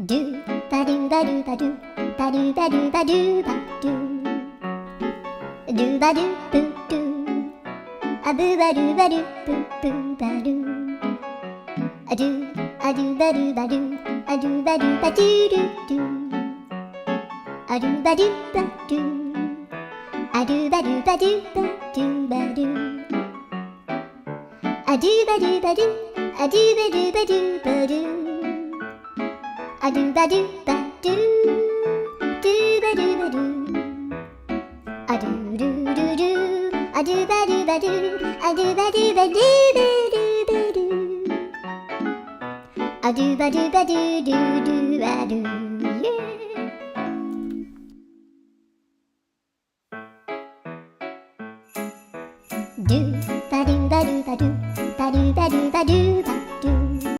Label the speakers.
Speaker 1: ドゥバドゥバドゥバドゥバドゥバドゥバドゥバドゥドゥバドゥブドゥアブバドゥバドゥブブバドゥアドゥアドゥバドゥバドゥアドゥバドゥバドゥドゥドゥアドゥバドゥバドゥアドゥバドゥバドゥバドゥバドゥアドゥバドゥバドゥアドゥバドゥバドゥバドゥアドゥバドゥバドゥドゥバドゥバドゥアドゥルルルアドゥバドゥバドゥアドゥバドゥバドゥバドゥバドゥアドゥバドゥバドゥドゥドゥバドゥ